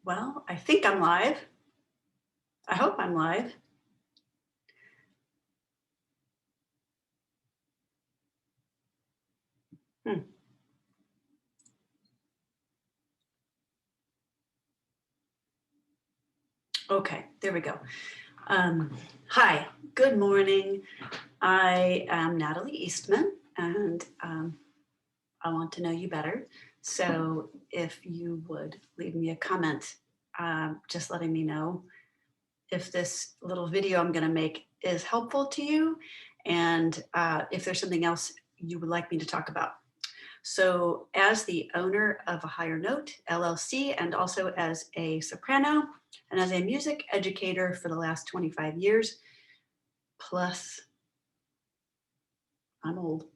Well, I think I'm live. I hope I'm live. Hmm. Okay, there we go. Hi, good morning. I am Natalie Eastman, and I want to know you better. So if you would leave me a comment, just letting me know if this little video I'm going to make is helpful to you, and if there's something else you would like me to talk about. So as the owner of a Higher Note LLC and also as a soprano and as a music educator for the last 25 years, plus I'm old,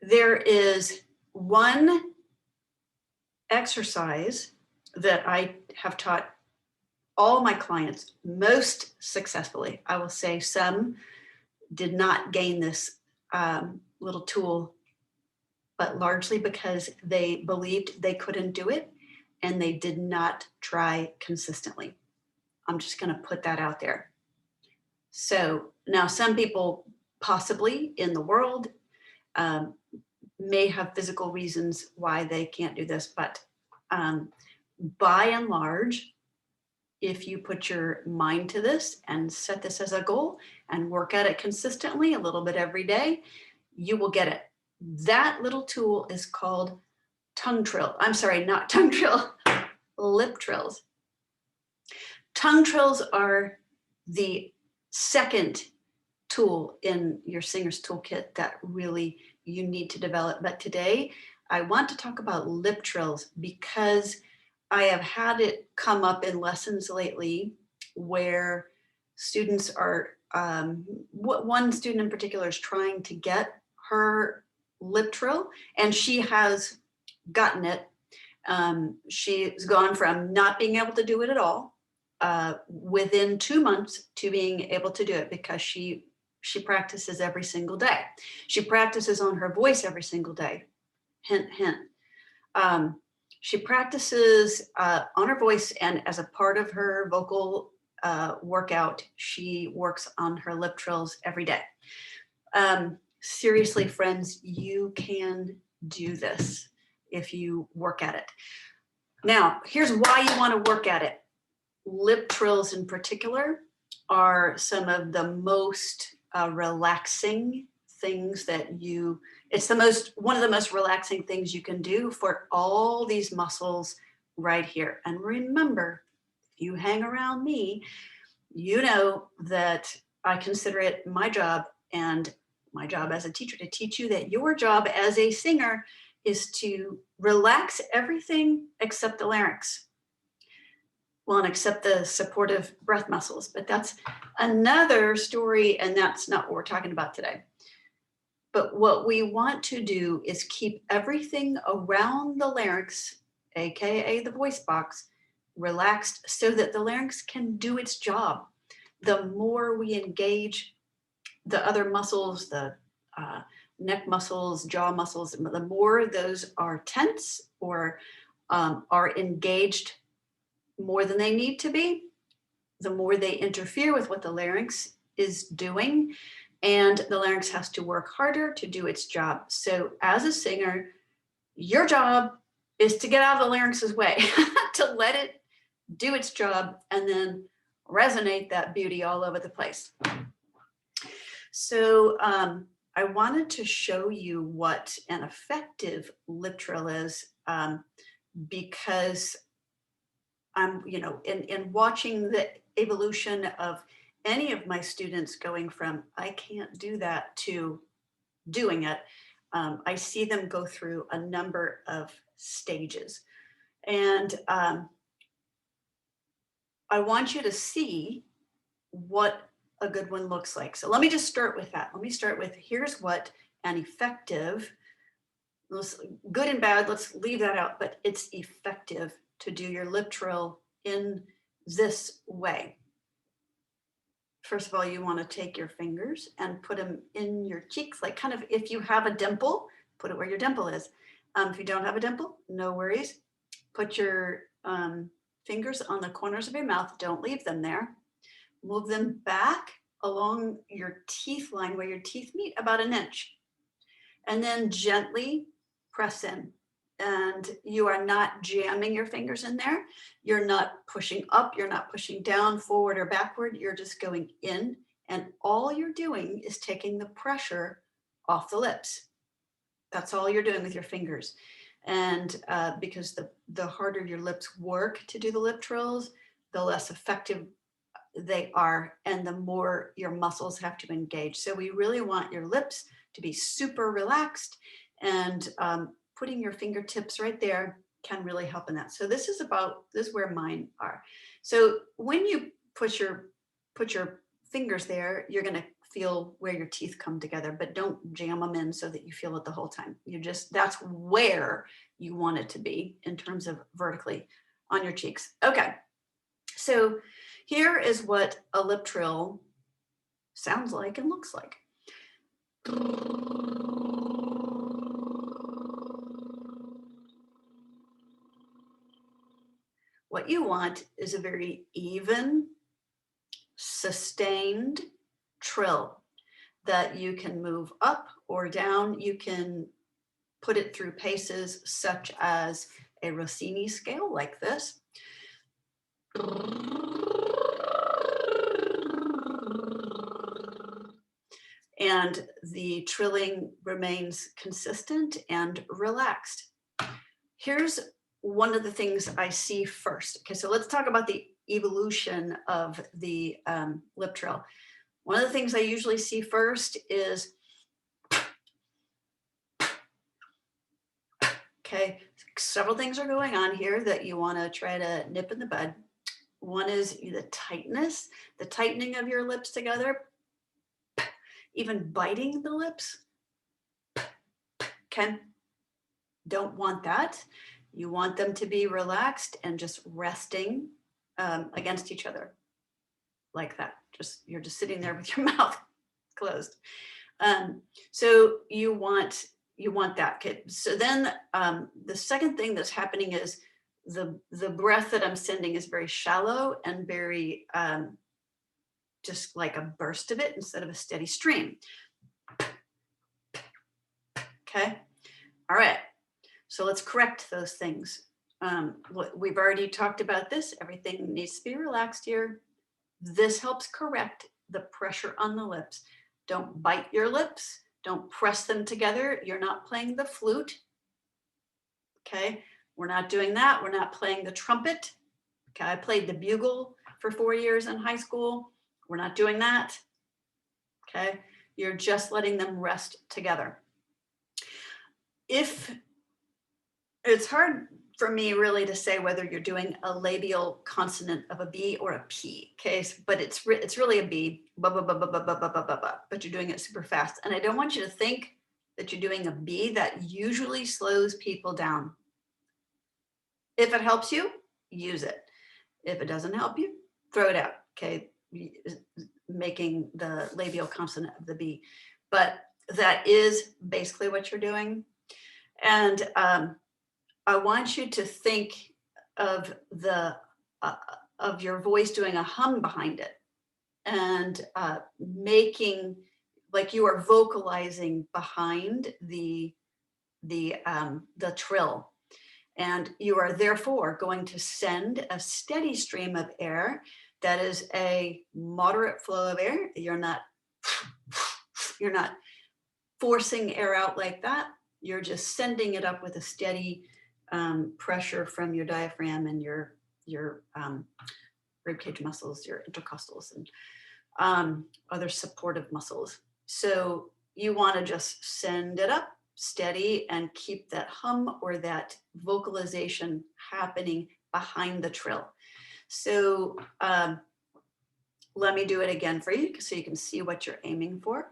there is one exercise that I have taught all my clients most successfully. I will say some did not gain this little tool, but largely because they believed they couldn't do it and they did not try consistently. I'm just going to put that out there. So now some people possibly in the world um, may have physical reasons why they can't do this, but by and large, if you put your mind to this and set this as a goal and work at it consistently, a little bit every day, you will get it. That little tool is called tongue trill. I'm sorry, not tongue trill, lip trills. Tongue trills are the second tool in your singer's toolkit that really you need to develop. But today I want to talk about lip trills because I have had it come up in lessons lately where students are, one student in particular is trying to get her lip trill and she has gotten it. She's gone from not being able to do it at all within 2 months to being able to do it because she practices every single day. She practices on her voice every single day. Hint, hint. She practices on her voice, and as a part of her vocal workout, she works on her lip trills every day. Seriously, friends, you can do this if you work at it. Now, here's why you want to work at it. Lip trills in particular are some of the most relaxing things that it's one of the most relaxing things you can do for all these muscles right here. And remember, if you hang around me, you know that I consider it my job and my job as a teacher to teach you that your job as a singer is to relax everything except the larynx. Well, and except the supportive breath muscles, but that's another story, and that's not what we're talking about today. But what we want to do is keep everything around the larynx, AKA the voice box, relaxed so that the larynx can do its job. The more we engage the other muscles, the neck muscles, jaw muscles, the more those are tense or are engaged more than they need to be, the more they interfere with what the larynx is doing, and the larynx has to work harder to do its job. So as a singer, your job is to get out of the larynx's way, to let it do its job and then resonate that beauty all over the place. So I wanted to show you what an effective lip trill is because I'm, in watching the evolution of any of my students going from I can't do that to doing it, I see them go through a number of stages. And I want you to see what a good one looks like. So let me just start with that. Let me start with here's what an effective, good and bad, let's leave that out, but it's effective to do your lip trill in this way. First of all, you want to take your fingers and put them in your cheeks, like kind of if you have a dimple, put it where your dimple is. If you don't have a dimple, no worries. Put your fingers on the corners of your mouth. Don't leave them there. Move them back along your teeth line where your teeth meet, about an inch. And then gently press in. And you are not jamming your fingers in there. You're not pushing up. You're not pushing down, forward or backward. You're just going in. And all you're doing is taking the pressure off the lips. That's all you're doing with your fingers. And because the harder your lips work to do the lip trills, the less effective they are and the more your muscles have to engage. So we really want your lips to be super relaxed, and putting your fingertips right there can really help in that. So this is where mine are. So when you put your fingers there, you're going to feel where your teeth come together, but don't jam them in so that you feel it the whole time. That's where you want it to be in terms of vertically on your cheeks. Okay. So here is what a lip trill sounds like and looks like. What you want is a very even, sustained trill that you can move up or down. You can put it through paces such as a Rossini scale like this. And the trilling remains consistent and relaxed. Here's one of the things I see first. Okay, so let's talk about the evolution of the lip trill. One of the things I usually see first is, okay, several things are going on here that you want to try to nip in the bud. One is the tightness, the tightening of your lips together, even biting the lips. Okay, don't want that. You want them to be relaxed and just resting against each other like that. You're just sitting there with your mouth closed. So you want that. Okay. So then the second thing that's happening is the breath that I'm sending is very shallow and very just like a burst of it instead of a steady stream. Okay. All right. So let's correct those things. We've already talked about this. Everything needs to be relaxed here. This helps correct the pressure on the lips. Don't bite your lips. Don't press them together. You're not playing the flute. Okay. We're not doing that. We're not playing the trumpet. Okay. I played the bugle for 4 years in high school. We're not doing that. Okay. You're just letting them rest together. If it's hard for me really to say whether you're doing a labial consonant of a B or a P, okay? But it's really a B, but you're doing it super fast. And I don't want you to think that you're doing a B. That usually slows people down. If it helps you, use it. If it doesn't help you, throw it out, okay? Making the labial consonant of the B. But that is basically what you're doing. And I want you to think of of your voice doing a hum behind it, and making like you are vocalizing behind the trill, and you are therefore going to send a steady stream of air that is a moderate flow of air. You're not forcing air out like that. You're just sending it up with a steady pressure from your diaphragm and your ribcage muscles, your intercostals, and other supportive muscles. So you want to just send it up steady and keep that hum or that vocalization happening behind the trill. So let me do it again for you so you can see what you're aiming for.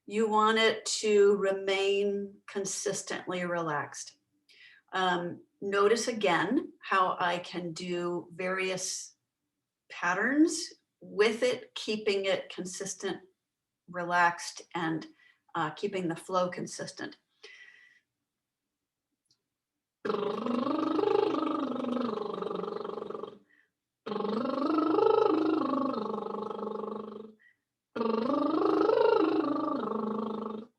You want it to remain consistently relaxed. Notice again how I can do various patterns with it, keeping it consistent relaxed and keeping the flow consistent.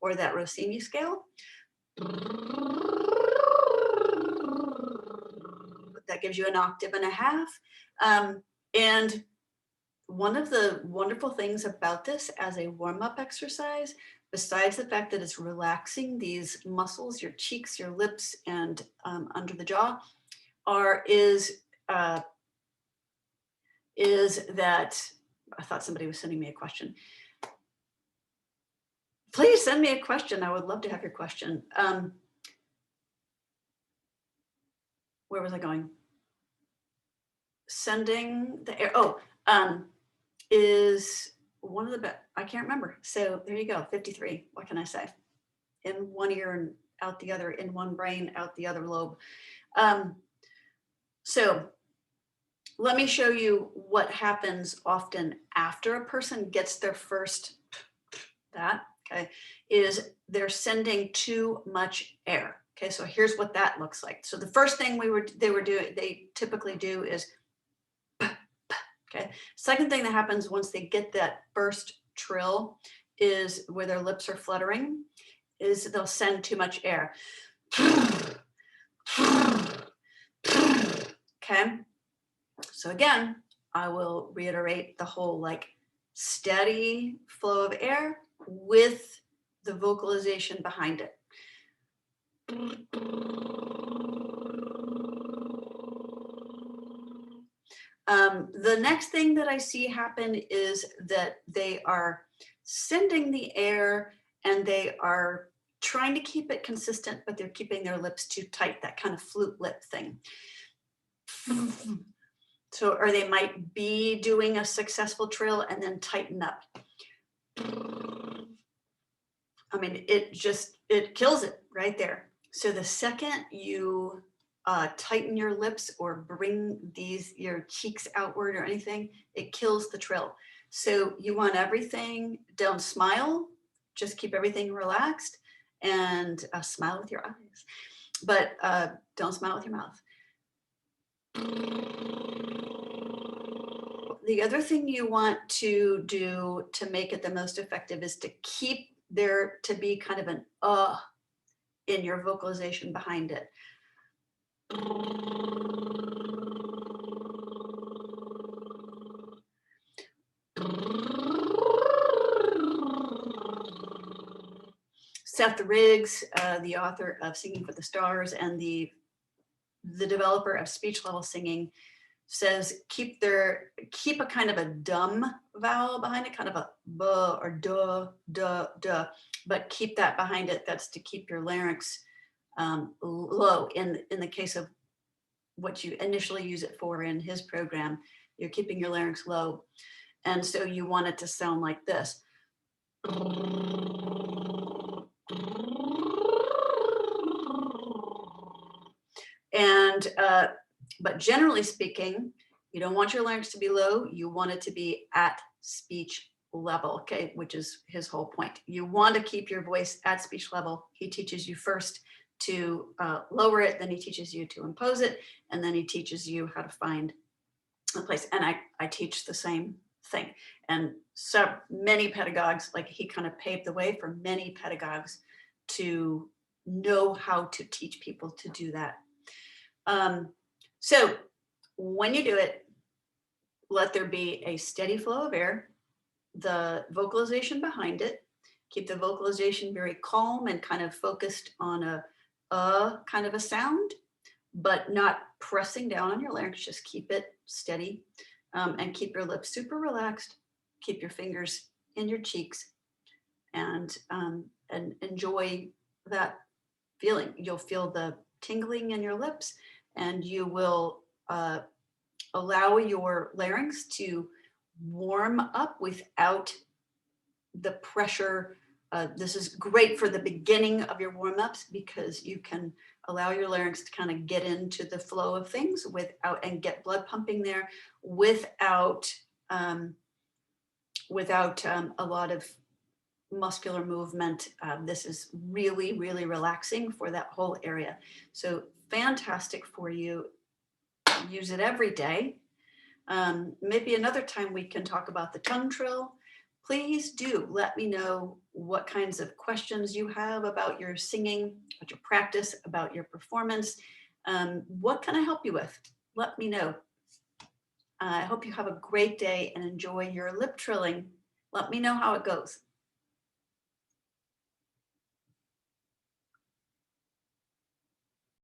Or that Rossini scale. That gives you an octave and a half. And one of the wonderful things about this as a warm-up exercise, besides the fact that it's relaxing these muscles, your cheeks, your lips, and under the jaw, is that, I thought somebody was sending me a question. Please send me a question. I would love to have your question. Where was I going? Sending the air. Is one of the best. I can't remember. So there you go. 53. What can I say? In one ear and out the other, in one brain, out the other lobe. So let me show you what happens often after a person gets their first is they're sending too much air. Okay, so here's what that looks like. So the first thing they typically do is, okay. Second thing that happens once they get that first trill is where their lips are fluttering, is they'll send too much air. Okay, so again, I will reiterate the whole like steady flow of air with the vocalization behind it. The next thing that I see happen is that they are sending the air and they are trying to keep it consistent, but they're keeping their lips too tight, that kind of flute lip thing. So, or they might be doing a successful trill and then tighten up. I mean, it kills it right there. So the second you tighten your lips or bring your cheeks outward or anything, it kills the trill. So you want everything, don't smile, just keep everything relaxed and smile with your eyes, but don't smile with your mouth. The other thing you want to do to make it the most effective is to keep there to be kind of an in your vocalization behind it. Seth Riggs, the author of Singing for the Stars and the developer of speech level singing, says keep a kind of a dumb vowel behind it, kind of a b or duh, duh, duh, but keep that behind it. That's to keep your larynx low. In the case of what you initially use it for in his program, you're keeping your larynx low. And so you want it to sound like this. And but generally speaking, you don't want your larynx to be low. You want it to be at speech level, okay, which is his whole point. You want to keep your voice at speech level. He teaches you first to lower it, then he teaches you to impose it, and then he teaches you how to find a place. And I teach the same thing. And so many pedagogues, like he kind of paved the way for many pedagogues to know how to teach people to do that. So when you do it, let there be a steady flow of air, the vocalization behind it, keep the vocalization very calm and kind of focused on a kind of a sound, but not pressing down on your larynx, just keep it steady, and keep your lips super relaxed, keep your fingers in your cheeks, and enjoy that feeling. You'll feel the tingling in your lips, and you will allow your larynx to warm up without the pressure. This is great for the beginning of your warm-ups because you can allow your larynx to kind of get into the flow of things and get blood pumping there without a lot of muscular movement. This is really, really relaxing for that whole area. So fantastic for you. Use it every day. Maybe another time we can talk about the tongue trill. Please do let me know what kinds of questions you have about your singing, about your practice, about your performance. What can I help you with? Let me know. I hope you have a great day and enjoy your lip trilling. Let me know how it goes.